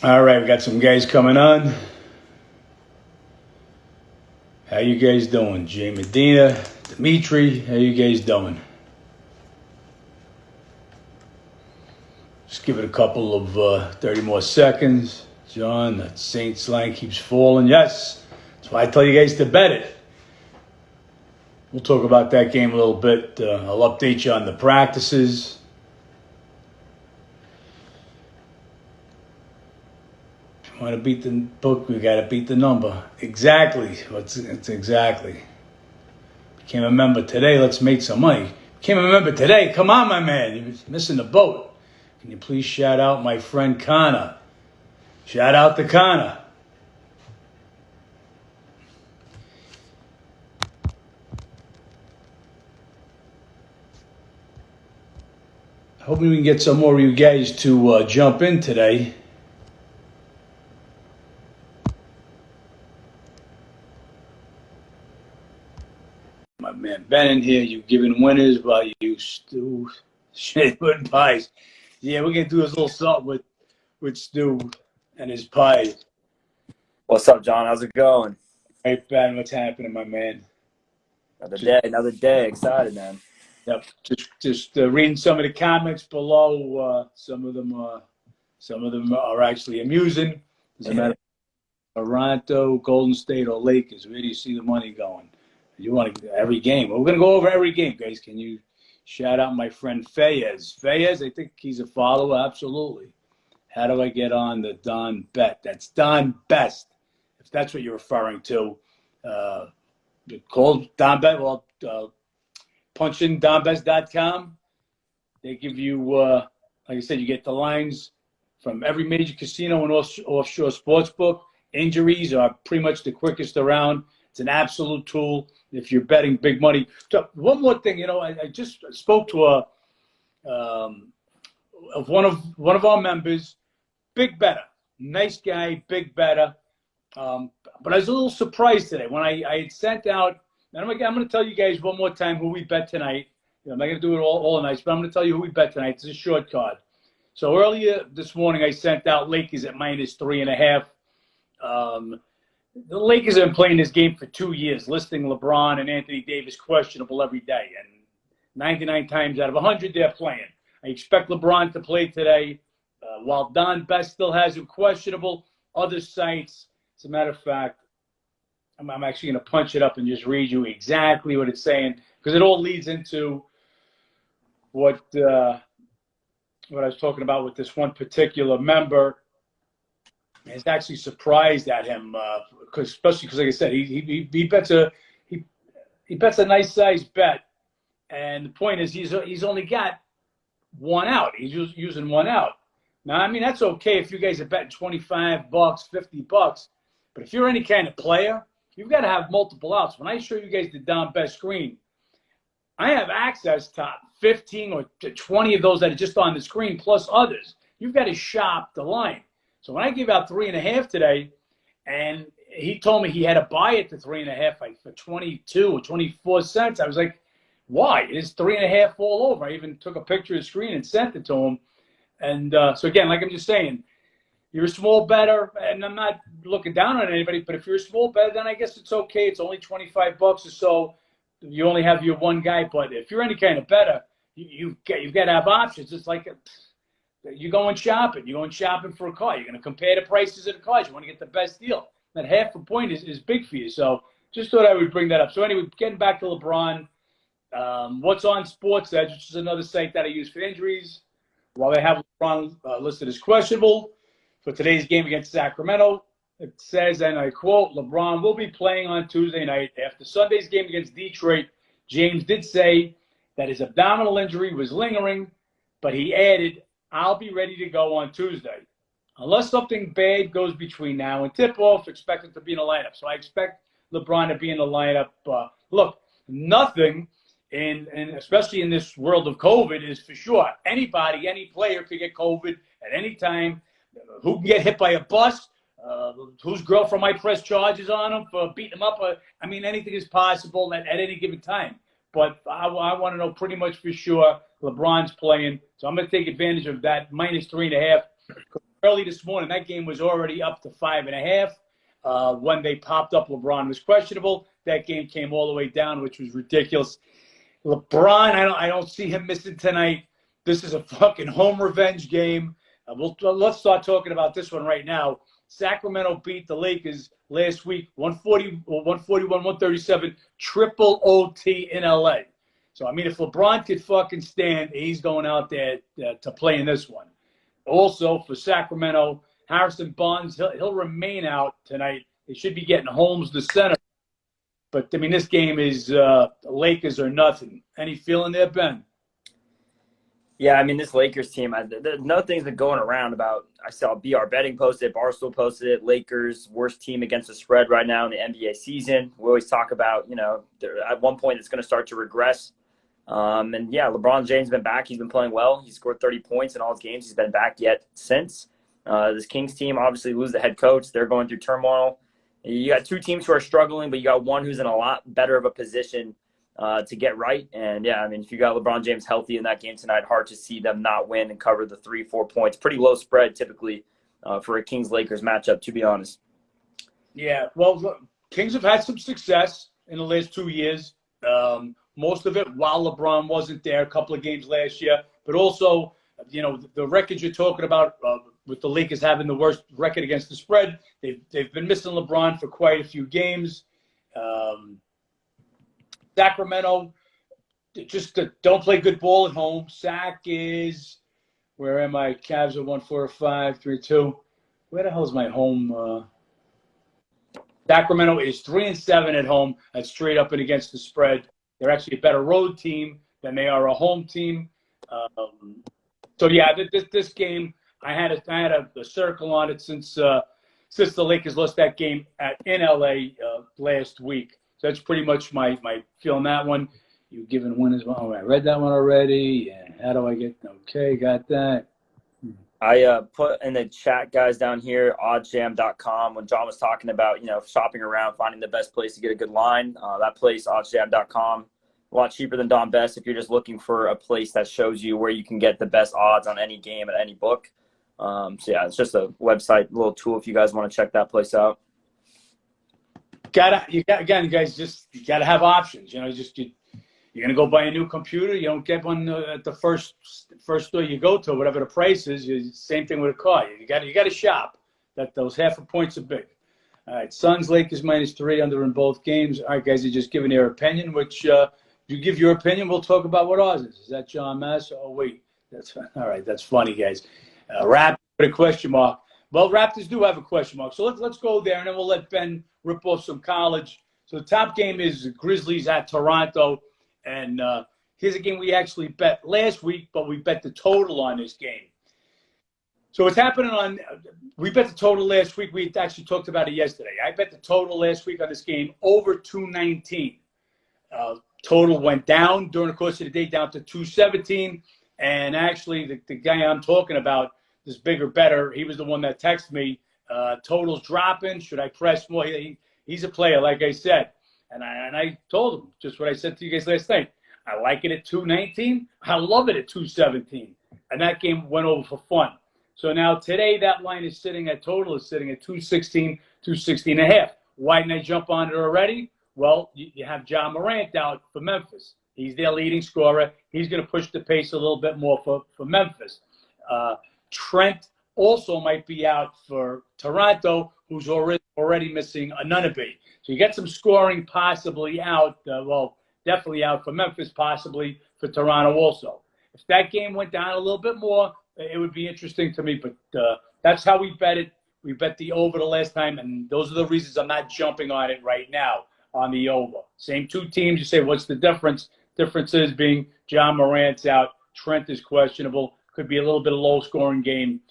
All right, we got some guys coming on. How you guys doing? Jay Medina, Dimitri, how you guys doing? Just give it a couple of 30 more seconds. John, that Saints line keeps falling. Yes, that's why I tell you guys to bet it. We'll talk about that game a little bit. I'll update you on the practices. If you want to beat the book, we got to beat the number. Exactly. It's exactly. Became a member today. Let's make some money. Became a member today. Come on, my man. You're missing the boat. Can you please shout out my friend Connor? Shout out to Connor. Hoping we can get some more of you guys to jump in today. My man Ben in here, you giving winners while you stew shit with pies. Yeah, we're gonna do this little something with Stu and his pies. What's up, John? How's it going? Hey Ben, what's happening, my man? Another day. Excited, man. Yep, just reading some of the comments below. Some of them are actually amusing. As a matter of Toronto, Golden State, or Lakers. Where do you see the money going? You want to every game. We're going to go over every game, guys. Can you shout out my friend Fayez? Fayez, I think he's a follower. Absolutely. How do I get on the Don Bet? That's Don Best, if that's what you're referring to. Call Don Bet. Well, punch in donbest.com. They give you, like I said, you get the lines from every major casino and offshore sports book. Injuries are pretty much the quickest around. It's an absolute tool if you're betting big money. So one more thing, I just spoke to one of our members, big better, nice guy, big better. But I was a little surprised today when I had sent out. And I'm going to tell you guys one more time who we bet tonight. I'm not going to do it all night, but I'm going to tell you who we bet tonight. It's a short card. So earlier this morning, I sent out Lakers at -3.5. The Lakers have been playing this game for 2 years, listing LeBron and Anthony Davis questionable every day. And 99 times out of 100, they're playing. I expect LeBron to play today. While Don Best still has him questionable, other sites, as a matter of fact, I'm actually going to punch it up and just read you exactly what it's saying, because it all leads into what I was talking about with this one particular member. Is actually surprised at him, especially because, like I said, he bets a nice sized bet, and the point is he's only got one out. He's using one out. Now, I mean, that's okay if you guys are betting $25, $50, but if you're any kind of player, you've got to have multiple outs. When I show you guys the Don Best screen, I have access to 15 or to 20 of those that are just on the screen, plus others. You've got to shop the line. So when I give out 3.5 today, and he told me he had to buy it to 3.5 for 22 or 24 cents, I was like, why? It's 3.5 all over. I even took a picture of the screen and sent it to him. And so again, like I'm just saying, you're a small bettor, and I'm not looking down on anybody, but if you're a small bettor, then I guess it's okay. It's only $25 or so. You only have your one guy. But if you're any kind of bettor, you've got to have options. It's like you're going shopping. You're going shopping for a car. You're going to compare the prices of the cars. You want to get the best deal. That half a point is big for you. So just thought I would bring that up. So anyway, getting back to LeBron, what's on Sports Edge, which is another site that I use for injuries. While they have LeBron listed as questionable for today's game against Sacramento, it says, and I quote, LeBron will be playing on Tuesday night. After Sunday's game against Detroit, James did say that his abdominal injury was lingering, but he added, I'll be ready to go on Tuesday. Unless something bad goes between now and tip-off, expect it to be in the lineup. So I expect LeBron to be in the lineup. Look, nothing, and especially in this world of COVID, is for sure. Anybody, any player could get COVID at any time. Who can get hit by a bus? Whose girlfriend might press charges on him for beating him up? I mean, anything is possible at any given time. But I want to know pretty much for sure LeBron's playing. So I'm going to take advantage of that -3.5. early this morning, that game was already up to 5.5. When they popped up, LeBron was questionable. That game came all the way down, which was ridiculous. LeBron, I don't see him missing tonight. This is a fucking home revenge game. Let's start talking about this one right now. Sacramento beat the Lakers last week, 141-137, triple OT in LA. So, I mean, if LeBron could fucking stand, he's going out there to play in this one. Also, for Sacramento, Harrison Barnes, he'll remain out tonight. They should be getting Holmes the center. But, I mean, this game is Lakers or nothing. Any feeling there, Ben? Yeah, I mean, this Lakers team, another thing's been going around about, I saw BR Betting posted it, Barstool posted it, Lakers, worst team against the spread right now in the NBA season. We always talk about, at one point it's going to start to regress. And, yeah, LeBron James has been back. He's been playing well. He scored 30 points in all his games. He's been back yet since. This Kings team obviously lose the head coach. They're going through turmoil. You got two teams who are struggling, but you got one who's in a lot better of a position to get right. And, yeah, I mean, if you got LeBron James healthy in that game tonight, hard to see them not win and cover the 3-4 points. Pretty low spread typically for a Kings-Lakers matchup, to be honest. Yeah, well, look, Kings have had some success in the last 2 years. Most of it while LeBron wasn't there, a couple of games last year. But also, the records you're talking about with the Lakers having the worst record against the spread, they've been missing LeBron for quite a few games. Sacramento just don't play good ball at home. Sac is, where am I? Cavs are 1-4-5, 3-2. Where the hell is my home? Sacramento is 3-7 at home. That's straight up and against the spread. They're actually a better road team than they are a home team. So yeah, this game I had a circle on it since the Lakers lost that game in LA last week. So that's pretty much my feel on that one. You given one as well. Oh, I read that one already. Yeah. How do I get? Okay, got that. I put in the chat, guys, down here, oddsjam.com, when John was talking about, shopping around, finding the best place to get a good line. That place, oddsjam.com, a lot cheaper than Don Best if you're just looking for a place that shows you where you can get the best odds on any game at any book. So, yeah, it's just a website, little tool if you guys want to check that place out. You guys, you gotta have options. You're gonna go buy a new computer. You don't get one at the first store you go to, whatever the price is. Same thing with a car. You got to shop. Those half a points are big. All right, Suns Lakers -3 under in both games. All right, guys, are just giving their opinion. Which you give your opinion, we'll talk about what ours is. Is that John Mass? Oh wait, that's all right. That's funny, guys. Raptors with a question mark. Well, Raptors do have a question mark. So let's go there, and then we'll let Ben rip off some college. So the top game is Grizzlies at Toronto. And here's a game we actually bet last week, but we bet the total on this game. So what's happening we bet the total last week. We actually talked about it yesterday. I bet the total last week on this game over 219. Total went down during the course of the day, down to 217. And actually, the guy I'm talking about, this bigger better, he was the one that texted me, total's dropping. Should I press more? He's a player, like I said. And I told him just what I said to you guys last night. I like it at 219. I love it at 217. And that game went over for fun. So now today that line is sitting at 216, 216.5. Why didn't I jump on it already? Well, you have Ja Morant out for Memphis. He's their leading scorer. He's going to push the pace a little bit more for Memphis. Trent also might be out for Toronto, who's already missing a Nunnaby. So you get some scoring possibly out, definitely out for Memphis, possibly for Toronto also. If that game went down a little bit more, it would be interesting to me. But that's how we bet it. We bet the over the last time, and those are the reasons I'm not jumping on it right now on the over. Same two teams. You say, what's the difference? Difference is being Ja Morant's out. Trent is questionable. Could be a little bit of low-scoring game.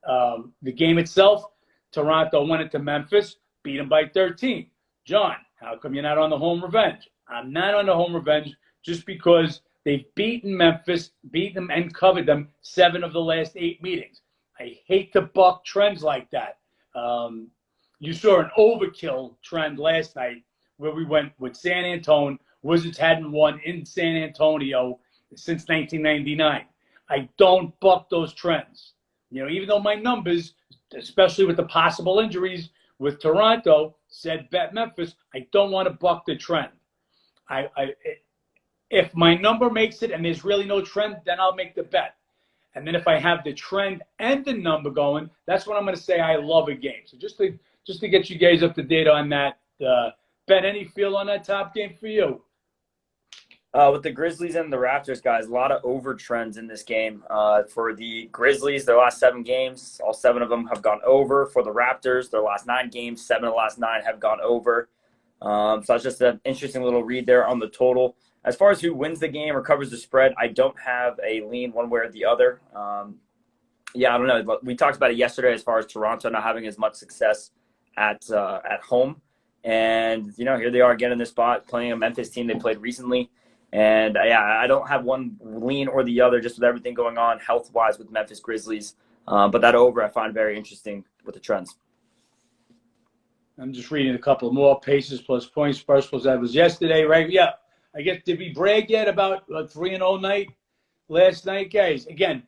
The game itself, Toronto went into Memphis, beat them by 13. John, how come you're not on the home revenge? I'm not on the home revenge just because they've beaten Memphis, beat them and covered them 7 of the last 8 meetings. I hate to buck trends like that. You saw an overkill trend last night where we went with San Antonio. Wizards hadn't won in San Antonio since 1999. I don't buck those trends. Even though my numbers especially with the possible injuries with Toronto, said bet Memphis, I don't want to buck the trend. If my number makes it and there's really no trend, then I'll make the bet. And then if I have the trend and the number going, that's when I'm going to say I love a game. So just to get you guys up to date on that, Ben, any feel on that top game for you? With the Grizzlies and the Raptors, guys, a lot of over trends in this game. For the Grizzlies, their last 7 games, all 7 of them have gone over. For the Raptors, their last 9 games, 7 of the last 9 have gone over. So that's just an interesting little read there on the total. As far as who wins the game or covers the spread, I don't have a lean one way or the other. I don't know. But we talked about it yesterday as far as Toronto not having as much success at home. And, here they are again in this spot, playing a Memphis team they played recently. And, I don't have one lean or the other, just with everything going on health-wise with Memphis Grizzlies. But that over I find very interesting with the trends. I'm just reading a couple more. Paces plus points, Spurs plus that was yesterday, right? Yeah. I guess, did we brag yet about a 3-0 night last night, guys? Again,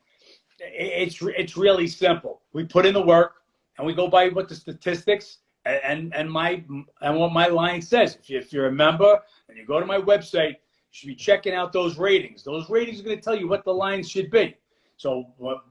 it's really simple. We put in the work, and we go by what the statistics and what my line says. If you're a member and you go to my website, you should be checking out those ratings. Those ratings are going to tell you what the lines should be. So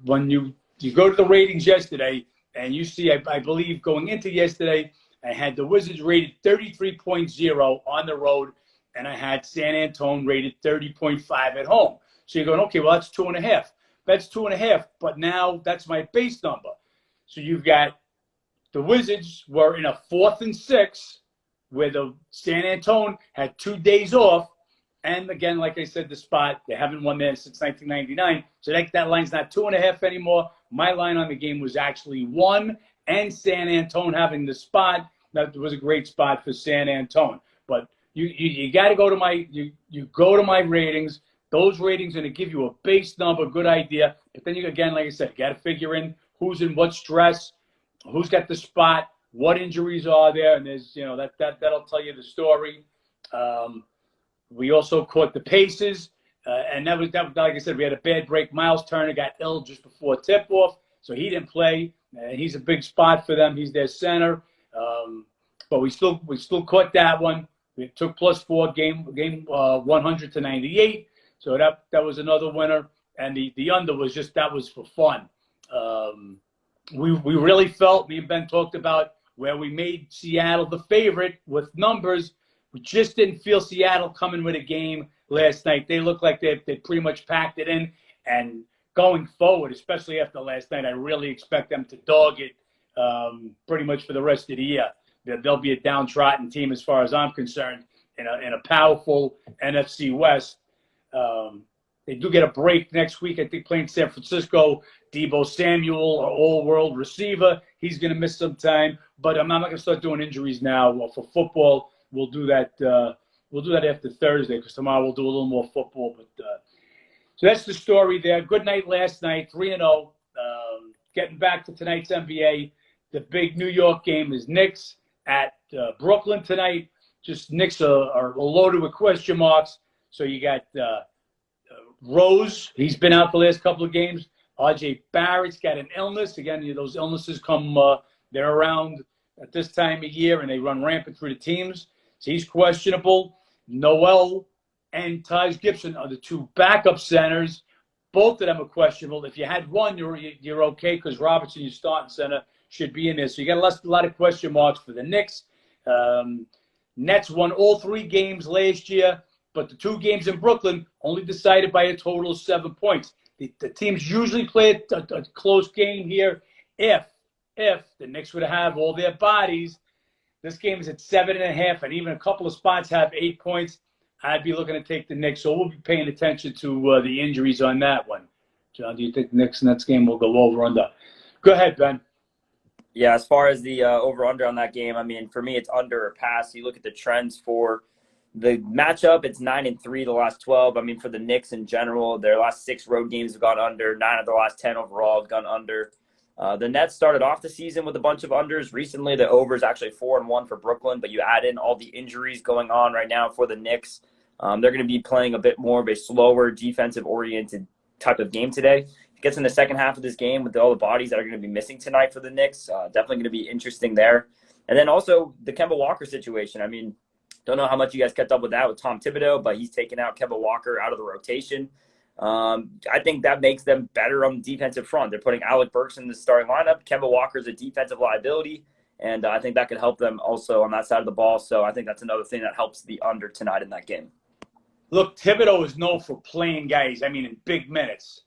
when you go to the ratings yesterday, and you see, I believe going into yesterday, I had the Wizards rated 33.0 on the road, and I had San Antonio rated 30.5 at home. So you're going, okay, well, that's 2.5. That's 2.5, but now that's my base number. So you've got the Wizards were in a 4th and 6, where the San Antonio had 2 days off. And again, like I said, the spot, they haven't won there since 1999. So that line's not 2.5 anymore. My line on the game was actually 1, and San Antonio having the spot. That was a great spot for San Antonio. But you got to go to my ratings. Those ratings are going to give you a base number, good idea. But then again, like I said, you got to figure in who's in what stress, who's got the spot, what injuries are there, and there's that'll tell you the story. We also caught the paces, and that was like I said, we had a bad break. Miles Turner got ill just before tip-off, so he didn't play. He's a big spot for them. He's their center, but we still caught that one. We took +4 game 100 to 98, so that was another winner. And the under was that was for fun. We really felt, me and Ben talked about where we made Seattle the favorite with numbers. We just didn't feel Seattle coming with a game last night. They looked like they pretty much packed it in. And going forward, especially after last night, I really expect them to dog it pretty much for the rest of the year. They'll be a downtrodden team as far as I'm concerned in a powerful NFC West. They do get a break next week, I think, playing San Francisco. Deebo Samuel, our all-world receiver, he's going to miss some time. But I'm not going to start doing injuries now. Well, for football, we'll do that. We'll do that after Thursday, because tomorrow we'll do a little more football. But so that's the story there. Good night last night, 3-0. Getting back to tonight's NBA, the big New York game is Knicks at Brooklyn tonight. Just Knicks are loaded with question marks. So you got Rose. He's been out the last couple of games. RJ Barrett's got an illness. Again, those illnesses come, they're around at this time of year, and they run rampant through the teams. So he's questionable. Noel and Taj Gibson are the 2 backup centers. Both of them are questionable. If you had one, you're okay, because Robertson, your starting center, should be in there. So you got a lot of question marks for the Knicks. Nets won all 3 games last year, but the 2 games in Brooklyn only decided by a total of 7 points. The teams usually play a close game here if the Knicks would have all their bodies. This game is at 7.5, and even a couple of spots have 8 points. I'd be looking to take the Knicks, so we'll be paying attention to the injuries on that one. John, do you think the Knicks game will go over under? Go ahead, Ben. Yeah, as far as the over-under on that game, I mean, for me, it's under or pass. You look at the trends for the matchup, it's 9-3 the last 12. I mean, for the Knicks in general, their last 6 road games have gone under. 9 of the last 10 overall have gone under. The Nets started off the season with a bunch of unders. Recently, the over is actually 4-1 for Brooklyn, but you add in all the injuries going on right now for the Knicks. They're going to be playing a bit more of a slower, defensive-oriented type of game today. gets in the second half of this game with all the bodies that are going to be missing tonight for the Knicks. Definitely going to be interesting there. And then also the Kemba Walker situation. I mean, don't know how much you guys kept up with that with Tom Thibodeau, but he's taken out Kemba Walker out of the rotation. I think that makes them better on the defensive front. They're putting Alec Burks in the starting lineup. Kemba Walker is a defensive liability, and I think that could help them also on that side of the ball. So I think that's another thing that helps the under tonight in that game. Look, Thibodeau is known for playing guys, I mean, in big minutes.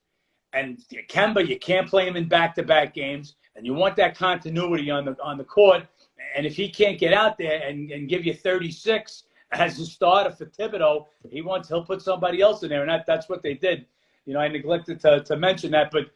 And Kemba, you can't play him in back-to-back games, and you want that continuity on the court. And if he can't get out there and give you 36 as a starter for Thibodeau, he'll put somebody else in there, and that's what they did. You know, I neglected to mention that, but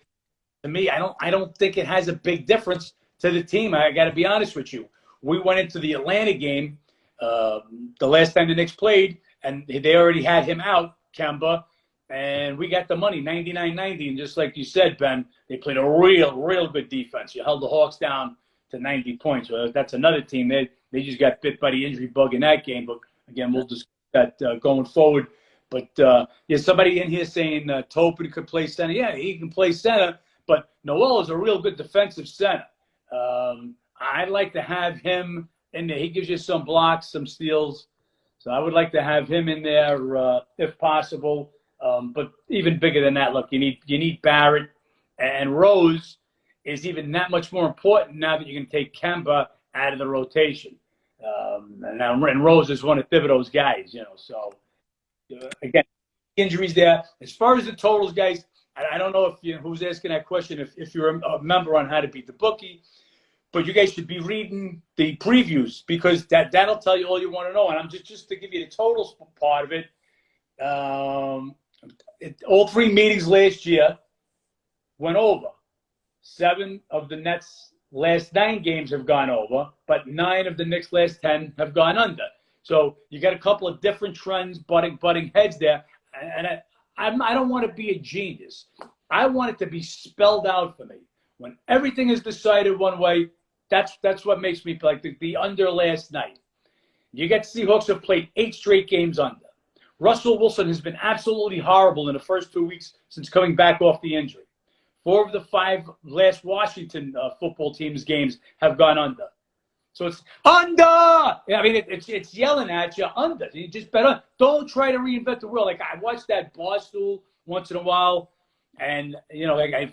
to me, I don't think it has a big difference to the team. I got to be honest with you. We went into the Atlanta game the last time the Knicks played, and they already had him out, Kemba, and we got the money, 99-90. And just like you said, Ben, they played a real good defense. You held the Hawks down to 90 points. Well, that's another team. They just got bit by the injury bug in that game. But, again, we'll discuss that going forward. But there's somebody in here saying Topin could play center. Yeah, he can play center, but Noel is a real good defensive center. I'd like to have him in there. He gives you some blocks, some steals. So I would like to have him in there if possible. But even bigger than that, look, you need Barrett, and Rose is even that much more important now that you can take Kemba out of the rotation. And Rose is one of Thibodeau's guys, you know. So again, injuries there. As far as the totals, guys, I don't know if who's asking that question. If you're a member on How to Beat the Bookie, but you guys should be reading the previews because that'll tell you all you want to know. And I'm just to give you the totals part of it. All three meetings last year went over. 7 of the Nets' last 9 games have gone over, but 9 of the Knicks' last 10 have gone under. So you got a couple of different trends butting heads there. And I don't want to be a genius. I want it to be spelled out for me. When everything is decided one way, that's what makes me like the under last night. You got Seahawks have played 8 straight games under. Russell Wilson has been absolutely horrible in the first 2 weeks since coming back off the injury. 4 of the 5 last Washington football teams games have gone under. So it's under. I mean, it's yelling at you under. You just bet on. Don't try to reinvent the wheel. Like I watch that Barstool once in a while, and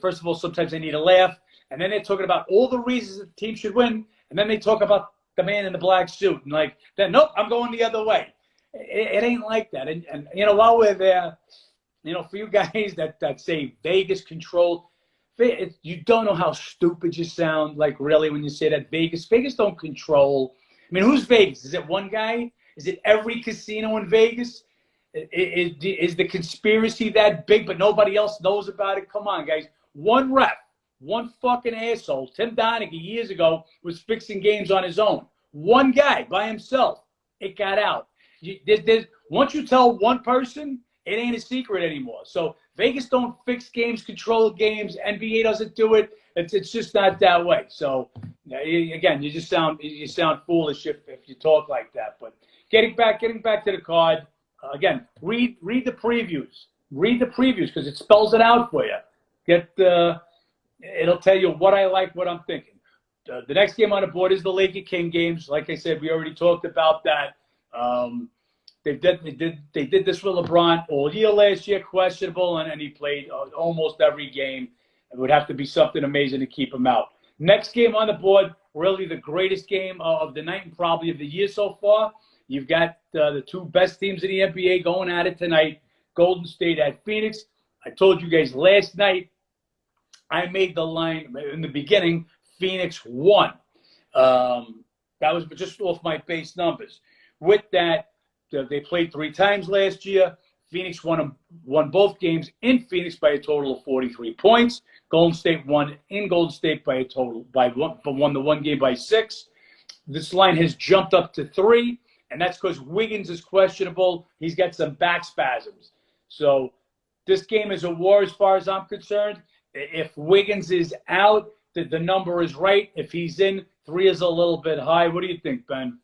first of all, sometimes they need a laugh, and then they're talking about all the reasons the team should win, and then they talk about the man in the black suit, and then nope, I'm going the other way. It ain't like that. And while we're there, for you guys that say Vegas controlled. You don't know how stupid you sound, like really, when you say that Vegas don't control. I mean, who's Vegas? Is it one guy? Is it every casino in Vegas? Is the conspiracy that big, but nobody else knows about it? Come on, guys. One ref, one fucking asshole, Tim Donaghy, years ago, was fixing games on his own. One guy by himself. It got out. Once you tell one person, it ain't a secret anymore. So Vegas don't fix games, control games. NBA doesn't do it. It's just not that way. So again, you sound foolish if you talk like that. But getting back to the card again. Read the previews. Read the previews because it spells it out for you. It'll tell you what I like, what I'm thinking. The next game on the board is the Laker King games. Like I said, we already talked about that. They did this with LeBron all year last year, questionable, and he played almost every game. It would have to be something amazing to keep him out. Next game on the board, really the greatest game of the night and probably of the year so far. You've got the 2 best teams in the NBA going at it tonight. Golden State at Phoenix. I told you guys last night, I made the line in the beginning, Phoenix won. That was just off my base numbers. With that, they played 3 times last year. Phoenix won both games in Phoenix by a total of 43 points. Golden State won in Golden State won the one game by 6. This line has jumped up to 3, and that's because Wiggins is questionable. He's got some back spasms. So this game is a war as far as I'm concerned. If Wiggins is out, the number is right. If he's in, 3 is a little bit high. What do you think, Ben?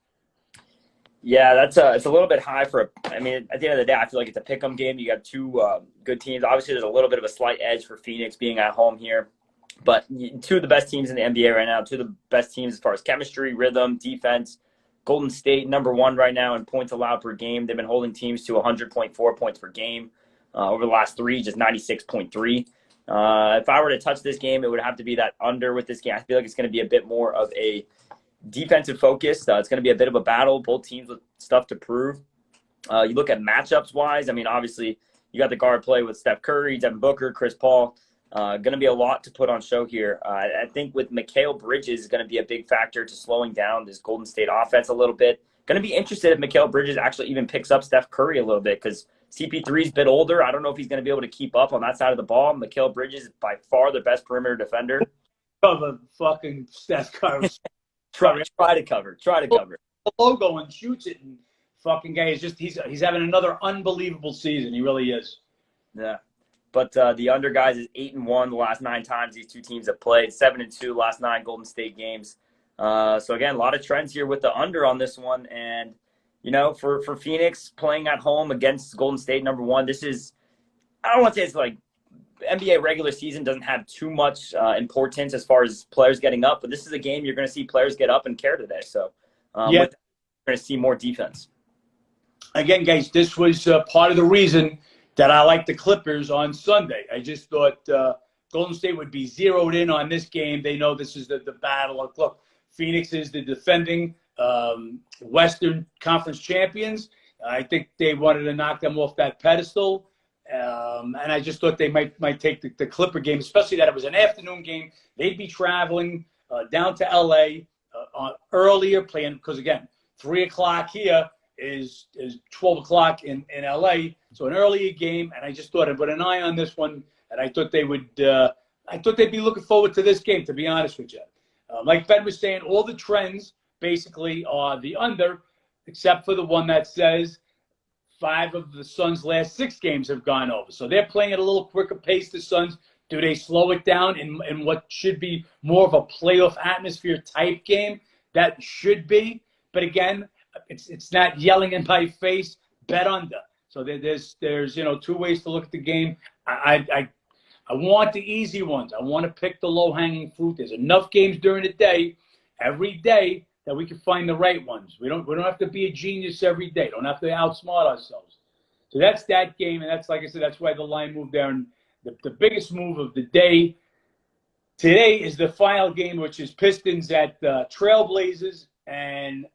Yeah, it's a little bit high for I mean, at the end of the day, I feel like it's a pick'em game. You got two good teams. Obviously, there's a little bit of a slight edge for Phoenix being at home here, but two of the best teams in the NBA right now. Two of the best teams as far as chemistry, rhythm, defense. Golden State #1 right now in points allowed per game. They've been holding teams to 100.4 points per game over the last three, just 96.3. If I were to touch this game, it would have to be that under with this game. I feel like it's going to be a bit more of a defensive focus. It's going to be a bit of a battle. Both teams with stuff to prove. You look at matchups wise. I mean, obviously, you got the guard play with Steph Curry, Devin Booker, Chris Paul. Going to be a lot to put on show here. I think with Mikal Bridges is going to be a big factor to slowing down this Golden State offense a little bit. Going to be interested if Mikal Bridges actually even picks up Steph Curry a little bit because CP3 is a bit older. I don't know if he's going to be able to keep up on that side of the ball. Mikal Bridges is by far the best perimeter defender. Cover fucking Steph Curry. Try to cover. The logo and shoots it, and fucking guy is just he's having another unbelievable season. He really is. Yeah. But the under guys is 8-1 the last 9 times these two teams have played. 7-2 last 9 Golden State games. So again, a lot of trends here with the under on this one. And you know, for Phoenix playing at home against Golden State #1, this is, I don't want to say it's like NBA regular season doesn't have too much importance as far as players getting up, but this is a game you're going to see players get up and care today. So yeah, you're going to see more defense. Again, guys, this was part of the reason that I like the Clippers on Sunday. I just thought Golden State would be zeroed in on this game. They know this is the battle. Look, Phoenix is the defending Western Conference champions. I think they wanted to knock them off that pedestal. And I just thought they might take the Clipper game, especially that it was an afternoon game. They'd be traveling down to L.A. Earlier, playing because, again, 3 o'clock here is 12 o'clock in L.A., so an earlier game. And I just thought I'd put an eye on this one, and I thought they would I thought they'd be looking forward to this game, to be honest with you. Like Ben was saying, all the trends basically are the under, except for the one that says 5 of the Suns' last 6 games have gone over. So they're playing at a little quicker pace, the Suns. Do they slow it down in what should be more of a playoff atmosphere type game? That should be. But again, it's not yelling in my face. Bet under. So there's 2 ways to look at the game. I want the easy ones. I want to pick the low-hanging fruit. There's enough games during the day, every day, that we can find the right ones. We don't have to be a genius every day. Don't have to outsmart ourselves. So that's that game, and that's, like I said, that's why the line moved there. And the biggest move of the day today is the final game, which is Pistons at Trailblazers. And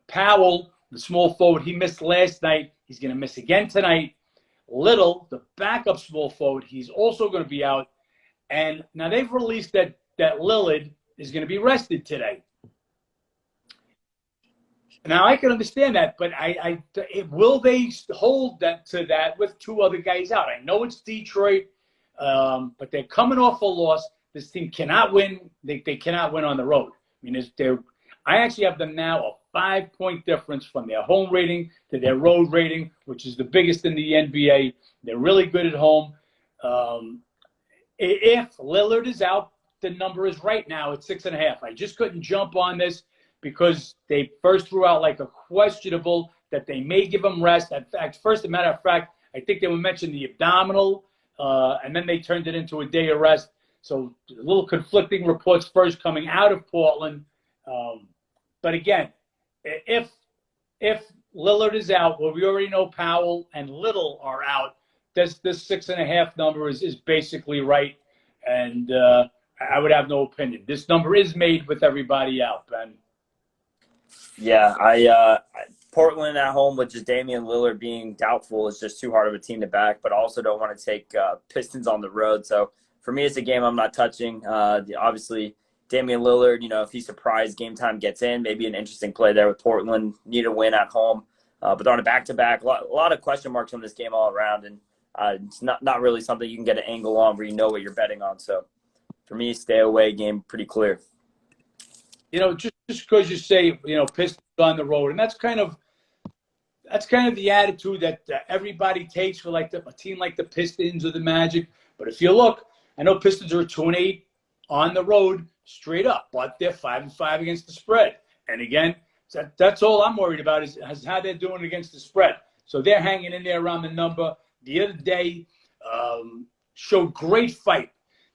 Powell, the small forward, he missed last night. He's going to miss again tonight. Little, the backup small forward, he's also going to be out. And now they've released that Lillard is going to be rested today. Now I can understand that, but will they hold that to that with 2 other guys out? I know it's Detroit, but they're coming off a loss. This team cannot win. They cannot win on the road. I mean, I actually have them now a 5-point difference from their home rating to their road rating, which is the biggest in the NBA. They're really good at home. If Lillard is out, the number is right now at 6.5. I just couldn't jump on this because they first threw out like a questionable that they may give him rest. In fact, first, as a matter of fact, I think they would mention the abdominal, and then they turned it into a day of rest. So a little conflicting reports first coming out of Portland. But again, if Lillard is out, well, we already know Powell and Little are out. This 6.5 number is basically right, and I would have no opinion. This number is made with everybody out, Ben. Yeah, Portland at home with just Damian Lillard being doubtful is just too hard of a team to back, but I also don't want to take Pistons on the road. So for me, it's a game I'm not touching. Obviously, Damian Lillard, if he's surprised, game time gets in, maybe an interesting play there with Portland. Need a win at home. But on a back-to-back, a lot of question marks on this game all around, and it's not really something you can get an angle on where you know what you're betting on. So for me, stay away game pretty clear. Just because you say, Pistons on the road, and that's kind of the attitude that everybody takes for like a team like the Pistons or the Magic. But if you look, I know Pistons are 2-8 on the road straight up, but they're 5-5 against the spread. And again, That's all I'm worried about is how they're doing against the spread. So they're hanging in there around the number. The other day showed great fight.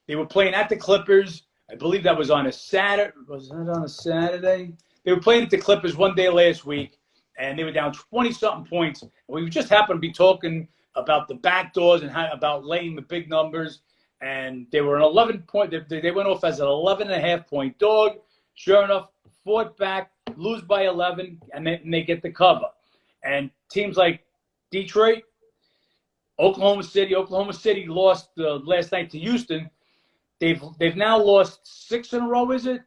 They were playing at the Clippers. I believe that was on a Saturday. Was that on a Saturday? They were playing at the Clippers one day last week, and they were down 20-something points. And we just happened to be talking about the back doors and about laying the big numbers. And they were an 11-point. They went off as an 11.5-point dog. Sure enough, fought back, lose by 11, and they get the cover. And teams like Detroit, Oklahoma City lost last night to Houston. They've now lost 6 in a row, is it?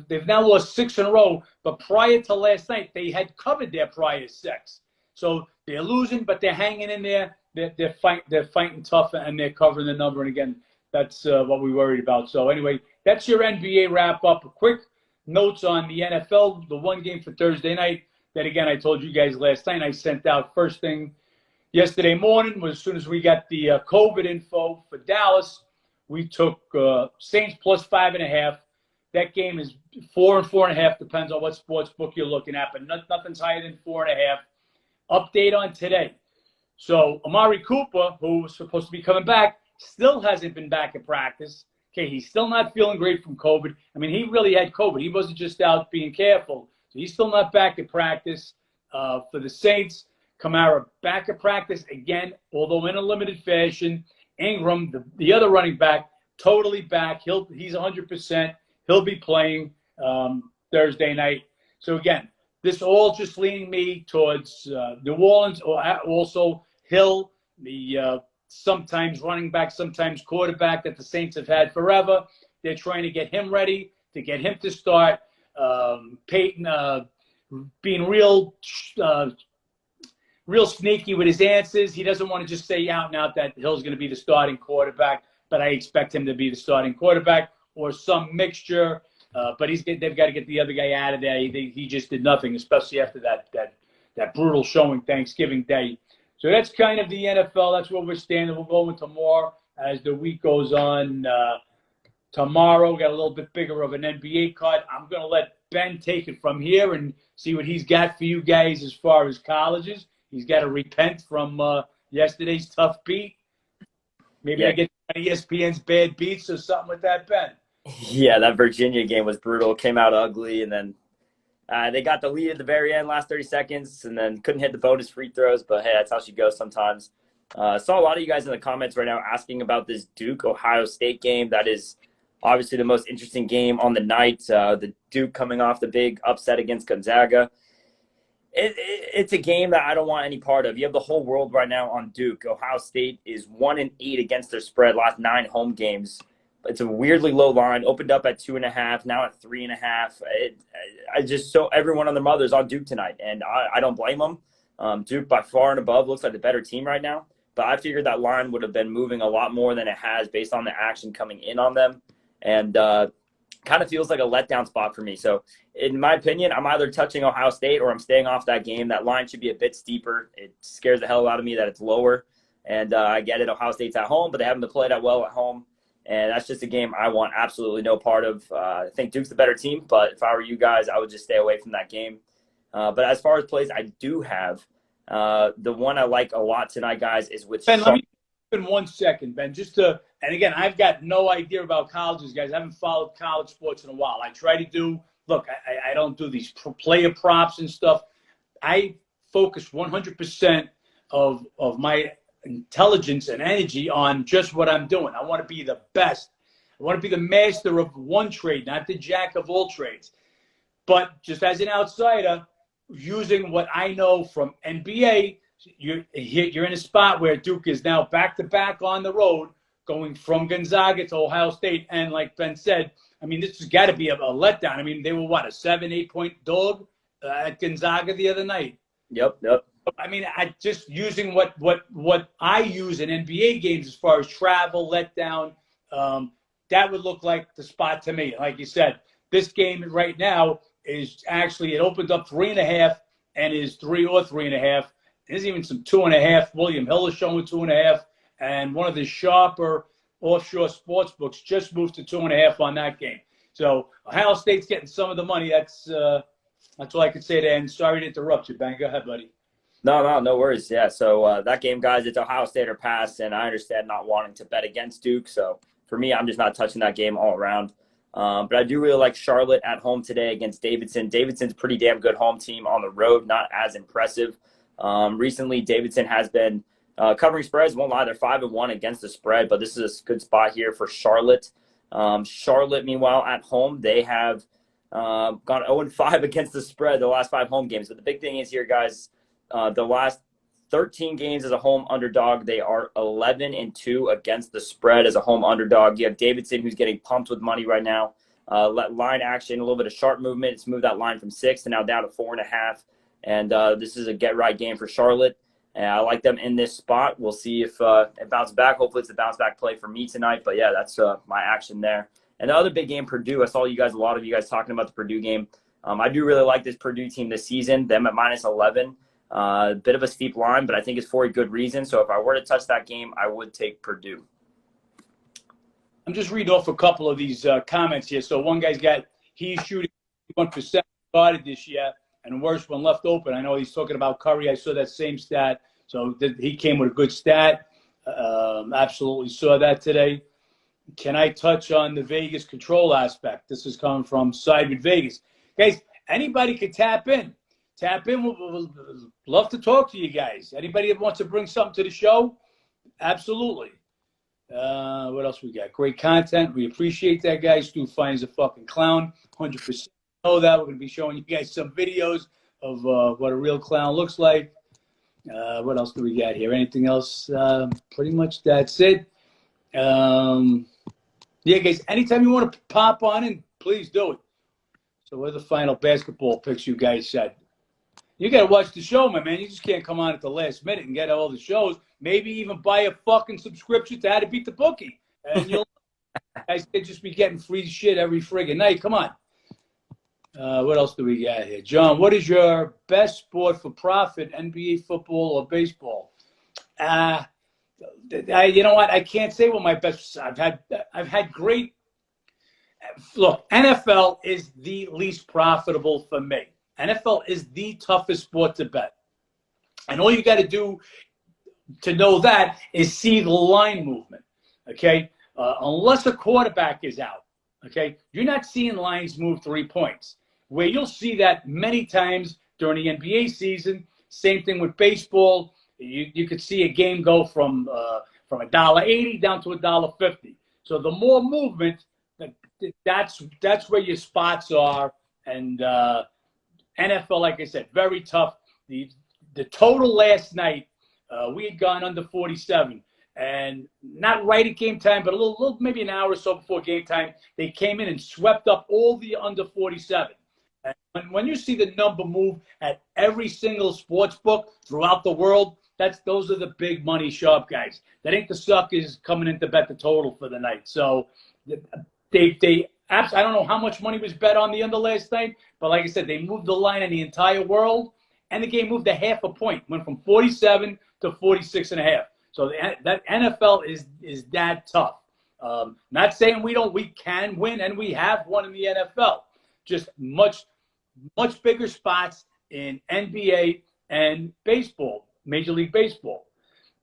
They've now lost 6 in a row, but prior to last night, they had covered their prior 6. So they're losing, but they're hanging in there. They're fighting tough, and they're covering the number. And again, that's what we worried about. So anyway, that's your NBA wrap-up. Quick notes on the NFL, the one game for Thursday night. That, again, I told you guys last night. I sent out first thing yesterday morning was as soon as we got the COVID info for Dallas, we took Saints plus 5.5. That game is 4 and 4.5, depends on what sports book you're looking at, but nothing's higher than 4.5. Update on today. So Amari Cooper, who was supposed to be coming back, still hasn't been back at practice. Okay, he's still not feeling great from COVID. I mean, he really had COVID. He wasn't just out being careful. So he's still not back at practice. For the Saints, Kamara back at practice again, although in a limited fashion. Ingram, the other running back, totally back. He's 100%. He'll be playing Thursday night. So again, this all just leaning me towards New Orleans, or also Hill, the sometimes running back, sometimes quarterback that the Saints have had forever. They're trying to get him ready, to get him to start. Peyton being real sneaky with his answers. He doesn't want to just say out and out that Hill's going to be the starting quarterback, but I expect him to be the starting quarterback or some mixture. But they've got to get the other guy out of there. He just did nothing, especially after that brutal showing Thanksgiving Day. So that's kind of the NFL. That's where we're standing. We'll go into more as the week goes on. Tomorrow, got a little bit bigger of an NBA card. I'm going to let Ben take it from here and see what he's got for you guys as far as colleges. He's got to repent from yesterday's tough beat. Maybe I get ESPN's bad beats or something with that, Ben. Yeah, that Virginia game was brutal. Came out ugly, and then they got the lead at the very end, last 30 seconds, and then couldn't hit the bonus free throws. But, hey, that's how she goes sometimes. Saw a lot of you guys in the comments right now asking about this Duke-Ohio State game. That is obviously the most interesting game on the night. The Duke coming off the big upset against Gonzaga. It's a game that I don't want any part of. You have the whole world right now on Duke. Ohio State is 1-8 against their spread last 9 home games. It's a weirdly low line. Opened up at 2.5, now at 3.5. Everyone on their mother's on Duke tonight, and I don't blame them. Duke by far and above looks like the better team right now. But I figured that line would have been moving a lot more than it has based on the action coming in on them, and kind of feels like a letdown spot for me. So in my opinion, I'm either touching Ohio State or I'm staying off that game. That line should be a bit steeper. It scares the hell out of me that it's lower. And I get it, Ohio State's at home, but they haven't played that well at home. And that's just a game I want absolutely no part of. I think Duke's the better team, but if I were you guys, I would just stay away from that game. But as far as plays I do have, the one I like a lot tonight, guys, is with Ben, let me in 1 second, Ben, and again, I've got no idea about colleges, guys. I haven't followed college sports in a while. I try to do, look, I don't do these player props and stuff. I focus 100% of my intelligence and energy on just what I'm doing. I want to be the best. I want to be the master of one trade, not the jack of all trades. But just as an outsider, using what I know from NBA, you're in a spot where Duke is now back-to-back on the road, going from Gonzaga to Ohio State. And like Ben said, I mean, this has got to be a letdown. I mean, they were, what, a 7-8 point dog at Gonzaga the other night? Yep. I mean, I just using what I use in NBA games as far as travel, letdown, that would look like the spot to me. Like you said, this game right now is actually, it opened up 3.5 and is 3 or 3.5. There's even some 2.5. William Hill is showing 2.5. And one of the sharper offshore sports books just moved to 2.5 on that game. So Ohio State's getting some of the money. That's That's all I can say there. And sorry to interrupt you, Ben. Go ahead, buddy. No worries. Yeah, so that game, guys, it's Ohio State or pass, and I understand not wanting to bet against Duke. So for me, I'm just not touching that game all around. But I do really like Charlotte at home today against Davidson. Davidson's pretty damn good home team. On the road, not as impressive. Recently, Davidson has been covering spreads. Won't lie, they're 5-1 against the spread, but this is a good spot here for Charlotte. Charlotte, meanwhile, at home, they have gone 0-5 against the spread the last 5 home games. But the big thing is here, guys, the last 13 games as a home underdog, they are 11-2 against the spread as a home underdog. You have Davidson, who's getting pumped with money right now. Let line action, a little bit of sharp movement. It's moved that line from 6 to now down to 4.5. And this is a get-right game for Charlotte. And I like them in this spot. We'll see if it bounces back. Hopefully it's a bounce-back play for me tonight. But, yeah, that's my action there. And the other big game, Purdue. I saw a lot of you guys talking about the Purdue game. I do really like this Purdue team this season. Them at -11. A bit of a steep line, but I think it's for a good reason. So if I were to touch that game, I would take Purdue. I'm just reading off a couple of these comments here. So one guy's got he's shooting 1% started this year, and worse one left open. I know he's talking about Curry. I saw that same stat. So he came with a good stat. Absolutely saw that today. Can I touch on the Vegas control aspect? This is coming from Side with Vegas. Guys, anybody could tap in. Tap in. We'll love to talk to you guys. Anybody that wants to bring something to the show? Absolutely. What else we got? Great content. We appreciate that, guys. Stu Fine is a fucking clown. 100% know that. We're going to be showing you guys some videos of what a real clown looks like. What else do we got here? Anything else? Pretty much that's it. Yeah, guys, anytime you want to pop on in, please do it. So what are the final basketball picks you guys said? You got to watch the show, my man. You just can't come on at the last minute and get all the shows. Maybe even buy a fucking subscription to How to Beat the Bookie. And you'll guys could just be getting free shit every friggin' night. Come on. What else do we got here? John, what is your best sport for profit, NBA football or baseball? You know what? I can't say what my best. I've had great. Look, NFL is the least profitable for me. NFL is the toughest sport to bet. And all you got to do to know that is see the line movement, okay? Unless a quarterback is out, okay? You're not seeing lines move 3 points. Where you'll see that many times during the NBA season, same thing with baseball. You could see a game go from $1.80 down to $1.50. So the more movement, that's where your spots are. And NFL, like I said, very tough. The total last night, we had gone under 47, and not right at game time, but a little maybe an hour or so before game time, they came in and swept up all the under 47. And when you see the number move at every single sports book throughout the world, those are the big money sharp guys. That ain't the suckers coming in to bet the total for the night. So I don't know how much money was bet on the under last night, but like I said, they moved the line in the entire world, and the game moved a half a point, went from 47 to 46.5. So that NFL is that tough. Not saying we can win, and we have won in the NFL. Just much bigger spots in NBA and baseball, Major League Baseball.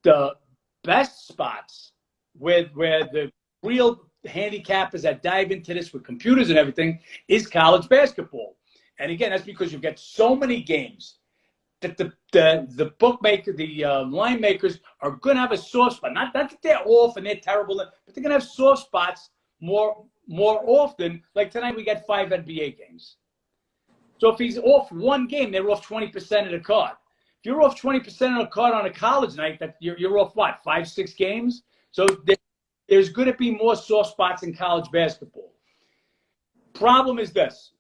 The best spots where the real handicappers that dive into this with computers and everything is college basketball. And again, that's because you've got so many games that the bookmaker, the line makers are going to have a soft spot. Not that they're off and they're terrible, but they're going to have soft spots more often. Like tonight, we got 5 NBA games. So if he's off one game, they're off 20% of the card. If you're off 20% of the card on a college night, you're off what, 5-6 games? So there's going to be more soft spots in college basketball. Problem is this.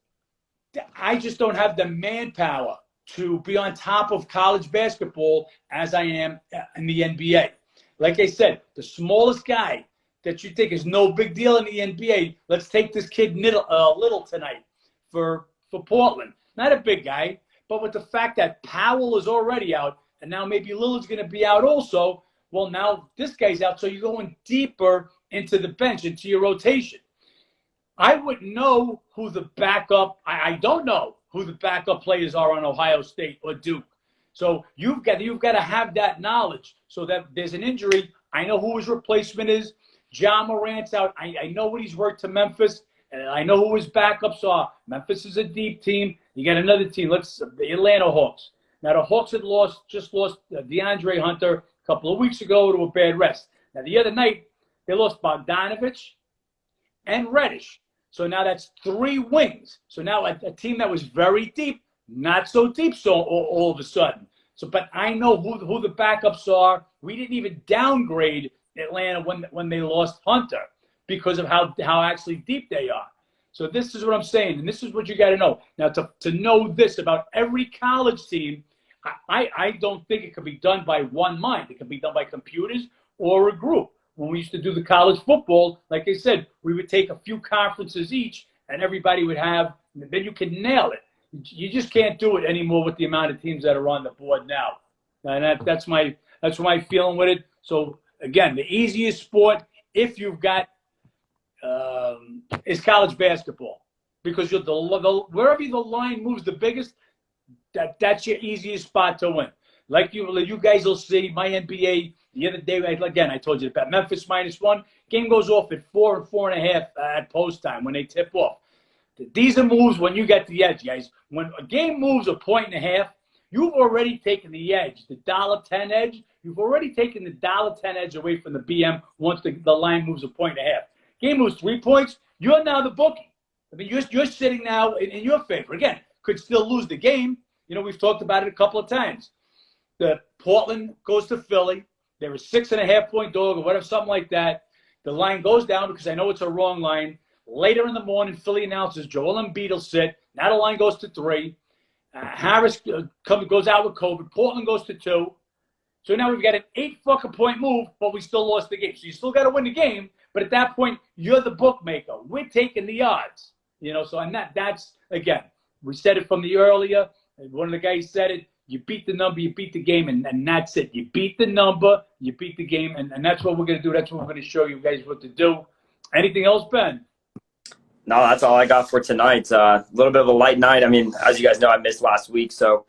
I just don't have the manpower to be on top of college basketball as I am in the NBA. Like I said, the smallest guy that you think is no big deal in the NBA, let's take this kid Little tonight for Portland. Not a big guy, but with the fact that Powell is already out, and now maybe Lillard's going to be out also, well, now this guy's out, so you're going deeper into the bench, into your rotation. I wouldn't know who the backup – I don't know who the backup players are on Ohio State or Duke. So you've got to have that knowledge so that there's an injury. I know who his replacement is. John Morant's out. I know what he's worked to Memphis, and I know who his backups are. Memphis is a deep team. You got another team. The Atlanta Hawks. Now the Hawks had just lost DeAndre Hunter a couple of weeks ago to a bad rest. Now the other night they lost Bogdanovich and Reddish. So now that's 3 wings. So now a team that was very deep, not so deep so all of a sudden. So, but I know who the backups are. We didn't even downgrade Atlanta when they lost Hunter because of how actually deep they are. So this is what I'm saying, and this is what you got to know. Now, to know this about every college team, I don't think it could be done by one mind. It could be done by computers or a group. When we used to do the college football, like I said, we would take a few conferences each, and everybody would have, then you can nail it. You just can't do it anymore with the amount of teams that are on the board now. And that's my feeling with it. So, again, the easiest sport, if you've got, is college basketball. Because wherever the line moves the biggest, that's your easiest spot to win. Like you guys will see, my NBA, the other day, again, I told you about Memphis -1. Game goes off at 4 and 4.5 at post time when they tip off. These are moves when you get the edge, guys. When a game moves 1.5, you've already taken the edge, the $1.10 edge. You've already taken the $1.10 edge away from the BM once the line moves 1.5. Game moves 3 points, you're now the bookie. I mean, you're sitting now in your favor. Again, could still lose the game. We've talked about it a couple of times. The Portland goes to Philly. They're a 6.5-point dog or whatever, something like that. The line goes down because I know it's a wrong line. Later in the morning, Philly announces Joel Embiid will sit. Now the line goes to 3. Harris goes out with COVID. Portland goes to 2. So now we've got an 8-point move, but we still lost the game. So you still got to win the game. But at that point, you're the bookmaker. We're taking the odds. So and that's, again, we said it from the earlier. One of the guys said it. You beat the number, you beat the game, and that's it. You beat the number, you beat the game, and that's what we're going to do. That's what we're going to show you guys what to do. Anything else, Ben? No, that's all I got for tonight. A little bit of a light night. I mean, as you guys know, I missed last week, so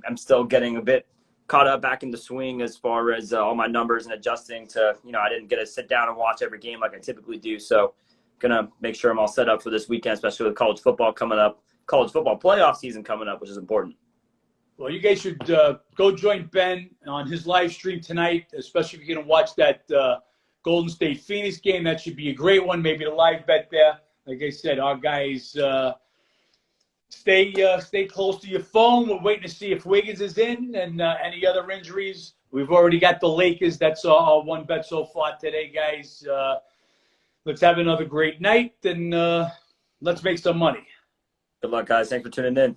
I'm still getting a bit caught up back in the swing as far as all my numbers and adjusting to, I didn't get to sit down and watch every game like I typically do. So going to make sure I'm all set up for this weekend, especially with college football coming up, college football playoff season coming up, which is important. Well, you guys should go join Ben on his live stream tonight, especially if you're going to watch that Golden State Phoenix game. That should be a great one, maybe a live bet there. Like I said, our guys stay close to your phone. We're waiting to see if Wiggins is in and any other injuries. We've already got the Lakers. That's our one bet so far today, guys. Let's have another great night, and let's make some money. Good luck, guys. Thanks for tuning in.